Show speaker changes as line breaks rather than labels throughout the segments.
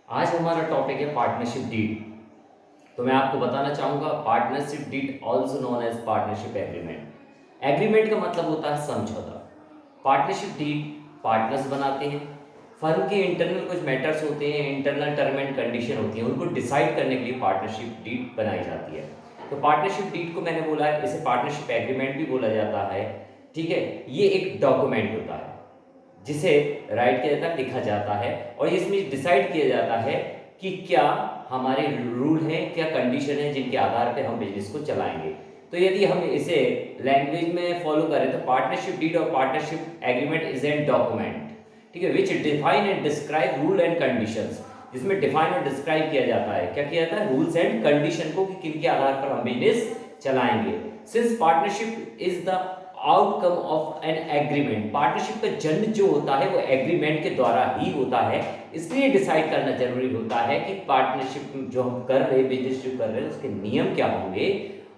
आज हमारा टॉपिक है पार्टनरशिप डीड। तो मैं आपको बताना चाहूँगा partnership deed also known as partnership agreement. Agreement का मतलब होता है समझौता। पार्टनरशिप डीड पार्टनर्स बनाते हैं। फर्म के इंटरनल कुछ मैटर्स होते हैं, इंटरनल टर्म एंड कंडीशन होती हैं, उनको डिसाइड करने के लिए पार्टनरशिप डीड बनाई जाती है। तो पार्टनरशिप डीड को मैंने बोला है, इसे पार्टनरशिप एग्रीमेंट भी बोला जाता है। ठीक है, ये एक डॉक्यूमेंट होता है जिसे राइट किया जाता है, लिखा जाता है, और इसमें डिसाइड किया जाता है कि क्या हमारे रूल हैं, क्या कंडीशन है जिनके आधार पे हम बिजनेस को चलाएंगे। तो यदि हम इसे लैंग्वेज में फॉलो करें तो पार्टनरशिप डीड और partnership agreement is an document, ठीक है, विच define and describe rule and conditions. जिसमें डिफाइन और डिस्क्राइब किया जाता है, क्या किया जाता है, रूल्स एंड कंडीशन को, कि किन के आधार पर हम बिजनेस चलाएंगे। Since partnership is the outcome of an agreement, partnership का जन्म जो होता है वो एग्रीमेंट के द्वारा ही होता है, इसलिए डिसाइड करना जरूरी होता है कि पार्टनरशिप जो हम कर रहे हैं, बिजनेस जो कर रहे हैं, उसके नियम क्या होंगे,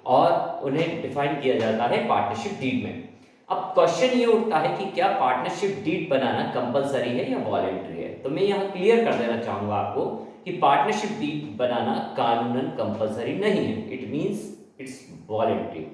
और उन्हें डिफाइन किया जाता है पार्टनरशिप डीड में। अब क्वेश्चन ये उठता है कि क्या पार्टनरशिप डीड बनाना कंपलसरी है या वॉलेंट्री है। तो मैं यहाँ क्लियर कर देना चाहूंगा आपको कि पार्टनरशिप डीड बनाना कानूनन कंपलसरी नहीं है, इट मीन्स इट्स वॉलेंट्री।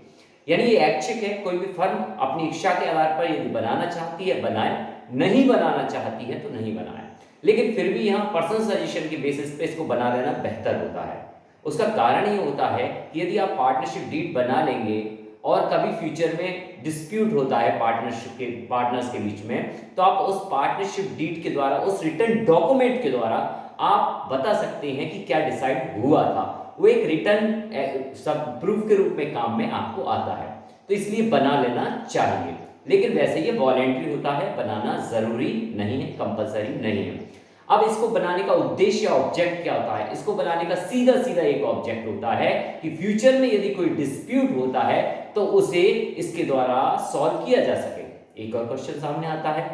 यानी ये ऐच्छिक है, कोई भी फर्म अपनी इच्छा के आधार पर यदि बनाना चाहती है बनाए, नहीं बनाना चाहती है तो नहीं बनाए। लेकिन फिर भी यहाँ पर्सनल सजेशन के बेसिस पे इसको बना लेना बेहतर होता है। उसका कारण ये होता है कि यदि आप पार्टनरशिप डीड बना लेंगे और कभी फ्यूचर में डिस्प्यूट होता है पार्टनर्स के बीच में, तो आप उस पार्टनरशिप डीड के द्वारा, उस रिटर्न डॉक्यूमेंट के द्वारा आप बता सकते हैं कि क्या डिसाइड हुआ था। वो एक रिटर्न सब प्रूफ के रूप में काम में आपको आता है, तो इसलिए बना लेना चाहिए। लेकिन वैसे ये वॉलेंट्री होता है, बनाना जरूरी नहीं है, कंपलसरी नहीं है। अब इसको बनाने का उद्देश्य या ऑब्जेक्ट क्या होता है, इसको बनाने का सीधा सीधा एक ऑब्जेक्ट होता है कि फ्यूचर में यदि कोई डिस्प्यूट होता है तो उसे इसके द्वारा सॉल्व किया जा सके। एक और क्वेश्चन सामने आता है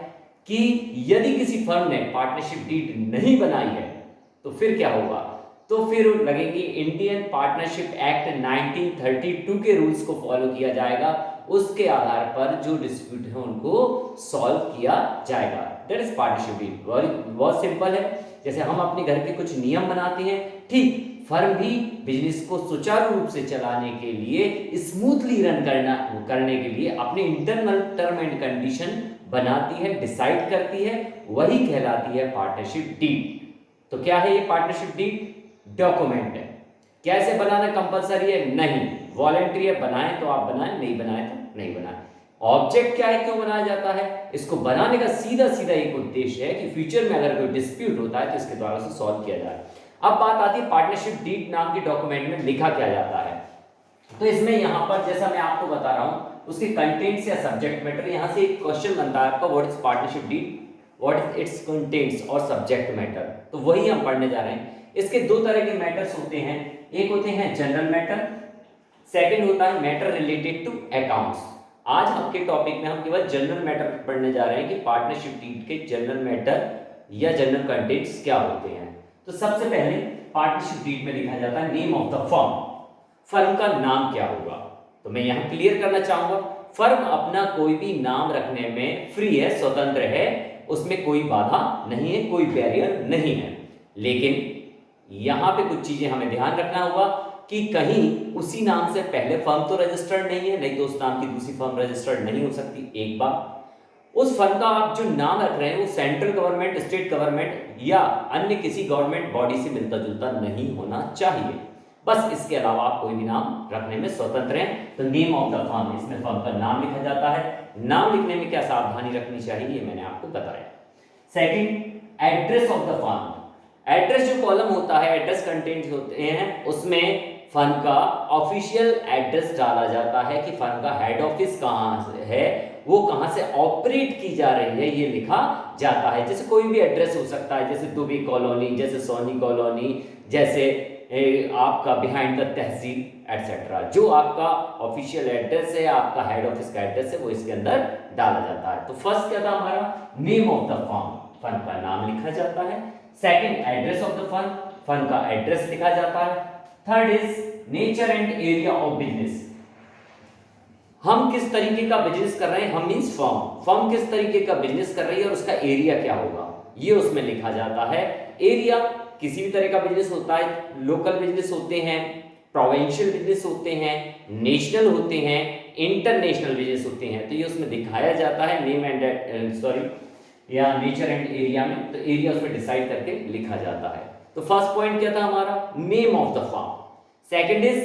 कि यदि किसी फर्म ने पार्टनरशिप डीड नहीं बनाई है तो फिर क्या होगा। तो फिर लगेंगे इंडियन पार्टनरशिप एक्ट 1932 के रूल्स को फॉलो किया जाएगा, उसके आधार पर जो डिस्प्यूट है उनको सॉल्व किया जाएगा। That is partnership deed. बहुत सिंपल है, जैसे हम अपने घर के कुछ नियम बनाते हैं, ठीक फर्म भी बिजनेस को सुचारू रूप से चलाने के लिए, स्मूथली रन करने के लिए अपने इंटरनल टर्म एंड कंडीशन बनाती है, डिसाइड करती है, वही कहलाती है पार्टनरशिप डीड। तो क्या है ये पार्टनरशिप डीड? डॉक्यूमेंट है। कैसे बनाना कंपलसरी है? नहीं, वॉलेंट्री है, बनाएं तो आप बनाएं, नहीं बनाएं तो नहीं बनाएं। ऑब्जेक्ट क्या है, क्यों बनाया जाता है? इसको बनाने का सीधा सीधा एक उद्देश्य है कि फ्यूचर में अगर कोई डिस्प्यूट होता है तो इसके द्वारा उसे सॉल्व किया जाए। अब बात आती है पार्टनरशिप डीड नाम के डॉक्यूमेंट में लिखा क्या जाता है। तो इसमें यहां पर जैसा मैं आपको बता रहा हूं उसके कंटेंट्स या सब्जेक्ट मैटर, यहां से एक क्वेश्चन बनता है आपका, what is partnership deed, what is its contents और सब्जेक्ट मैटर। तो वही हम पढ़ने जा रहे हैं। इसके दो तरह के मैटर्स होते हैं, एक होते हैं जनरल मैटर, सेकंड होता है मैटर रिलेटेड टू अकाउंट्स। आज आपके टॉपिक में हम केवल जनरल मैटर पढ़ने जा रहे हैं कि पार्टनरशिप डीड के जनरल मैटर या जनरल कंटेंट्स क्या होते हैं। तो सबसे पहले पार्टनरशिप डीड में लिखा जाता है name of the firm, firm का नाम क्या होगा। तो मैं यहां क्लियर करना चाहूंगा, फर्म अपना कोई भी नाम रखने में फ्री है, स्वतंत्र है, उसमें कोई बाधा नहीं है, कोई बैरियर नहीं है। लेकिन यहां पे कुछ चीजें हमें ध्यान रखना होगा कि कहीं उसी नाम से पहले फर्म तो रजिस्टर्ड नहीं है, नहीं तो उस नाम की दूसरी फर्म रजिस्टर्ड नहीं हो सकती। एक बात, उस फर्म का आप जो नाम रख रहे हैं वो सेंट्रल गवर्नमेंट, स्टेट गवर्नमेंट या अन्य किसी गवर्नमेंट बॉडी से मिलता जुलता नहीं होना चाहिए। बस इसके अलावा आप कोई भी नाम रखने में स्वतंत्र हैं। तो नेम ऑफ द फर्म, इसमें फर्म का नाम लिखा जाता है। नाम लिखने में क्या सावधानी रखनी चाहिए ये मैंने आपको बताया। Second, address of the firm. Address जो कॉलम होता है, एड्रेस कंटेंट होते हैं, उसमें फर्म का ऑफिशियल एड्रेस डाला जाता है कि फर्म का हेड ऑफिस कहाँ है, वो कहाँ से ऑपरेट की जा रही है, ये लिखा जाता है। जैसे कोई भी एड्रेस हो सकता है, जैसे दुबे कॉलोनी, जैसे सोनी कॉलोनी, जैसे आपका बिहाइंड द तहसील एटसेट्रा। जो आपका ऑफिशियल एड्रेस है, आपका हेड ऑफिस का एड्रेस है, वो इसके अंदर डाला जाता है। तो फर्स्ट क्या था हमारा, name of the firm, firm का नाम लिखा जाता है। Second, address of the firm, firm का एड्रेस लिखा जाता है। Third is nature and area of business, हम किस तरीके का बिजनेस कर रहे हैं, हम मींस फर्म, फर्म किस तरीके का बिजनेस कर रही है और उसका एरिया क्या होगा, ये उसमें लिखा जाता है। एरिया किसी भी तरह का बिजनेस होता है, लोकल बिजनेस होते हैं, प्रोविंशियल बिजनेस होते हैं, नेशनल होते हैं, इंटरनेशनल बिजनेस होते हैं। तो ये उसमें दिखाया जाता है नेम एंड सॉरी या नेचर एंड एरिया में, तो एरिया उसमें डिसाइड करके लिखा जाता है। तो फर्स्ट पॉइंट क्या था हमारा, name of the firm, second is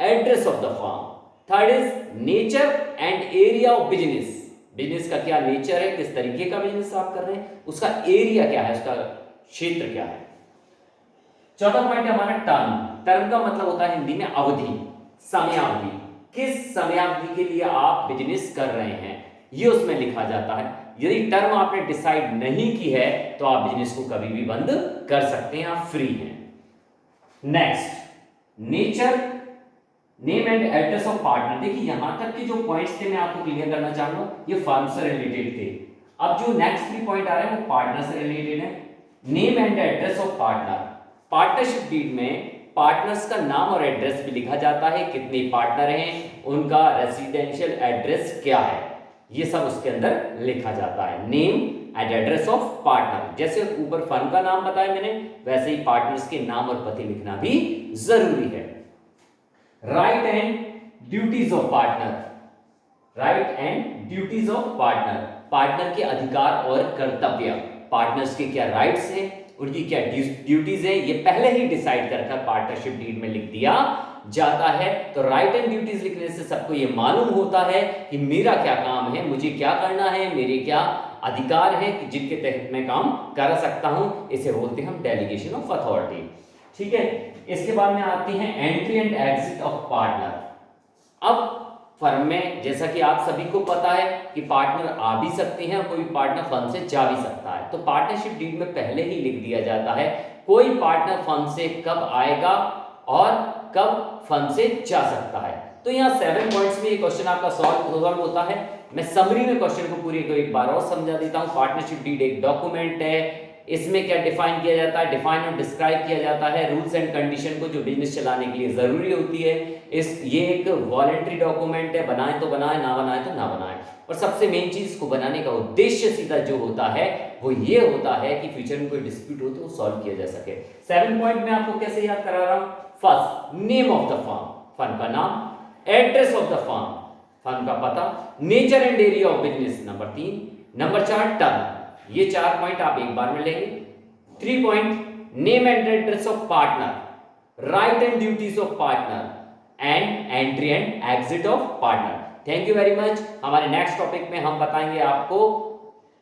address of the firm, third is nature and area of business, business का क्या नेचर है, किस तरीके का बिजनेस आप कर रहे हैं, उसका एरिया क्या है, उसका क्षेत्र क्या है। चौथा पॉइंट है हमारा टर्म। टर्म का मतलब होता है हिंदी में अवधि, समयावधि, किस समयावधि के लिए आप बिजनेस कर रहे हैं ये उसमें लिखा जाता है। यदि टर्म आपने डिसाइड नहीं की है तो आप बिजनेस को कभी भी बंद कर सकते हैं, आप फ्री हैं। Next, nature, name and address of partner. देखिए यहां तक के जो पॉइंट्स थे मैं आपको क्लियर करना चाहूंगा, ये फर्म से रिलेटेड थे। अब जो नेक्स्ट 3 पॉइंट आ रहे हैं वो पार्टनर से रिलेटेड है। Name and address of partner, partnership deed में पार्टनर्स का नाम और एड्रेस भी लिखा जाता है, कितने पार्टनर हैं, उनका रेसिडेंशियल एड्रेस क्या है, ये सब उसके अंदर लिखा जाता है। Name and address of partner, जैसे ऊपर फर्म का नाम बताया मैंने, वैसे ही पार्टनर्स के नाम और पते लिखना भी जरूरी है। Right and duties of partner, right and duties of partner, partner के अधिकार और कर्तव्य, पार्टनर्स के क्या राइट्स हैं, उनकी क्या ड्यूटीज है, ये पहले ही डिसाइड करके पार्टनरशिप डीड में लिख दिया जाता है। तो राइट एंड ड्यूटीज लिखने से सबको ये मालूम होता है कि मेरा क्या काम है, मुझे क्या करना है, मेरे क्या अधिकार है कि जिनके तहत मैं काम कर सकता हूं, इसे बोलते हैं हम डेलीगेशन ऑफ अथॉरिटी। ठीक है, इसके बाद में आती हैं entry and exit of partner. अब फर्म में जैसा कि आप सभी को पता है कि पार्टनर आ भी सकते हैं और कोई पार्टनर फर्म से जा भी सकता है, तो पार्टनरशिप डीड में पहले ही लिख दिया जाता है कोई पार्टनर फर्म से कब आएगा और कब फर्म से जा सकता है। तो यहाँ 7 पॉइंट्स में ये क्वेश्चन आपका सॉल्व होता है। मैं समरी में क्वेश्चन को पूरी को एक बार और समझा देता हूँ। पार्टनरशिप डीड एक डॉक्यूमेंट है, इसमें क्या डिफाइन किया जाता है, डिफाइन और डिस्क्राइब किया जाता है रूल्स एंड कंडीशन को जो बिजनेस चलाने के लिए जरूरी होती है। ये एक वॉलंटरी डॉक्यूमेंट है, बनाए तो बनाए, ना बनाए तो ना बनाए। और सबसे मेन चीज को बनाने का उद्देश्य सीधा जो होता है वो ये होता है कि फ्यूचर में कोई डिस्प्यूट हो तो वो सॉल्व किया जा सके। 7 पॉइंट में आपको कैसे याद करा रहा हूं। First, name of the firm, firm का नाम, address of the firm, firm का पता, nature and area of business number 3, number 4 term. ये 4 पॉइंट आप एक बार में लेंगे। 3 point, name and address of partner, right and duties of partner and entry and exit of partner. Thank you very much. हमारे next topic में हम बताएंगे आपको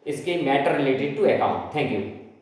इसके matter related to account. Thank you.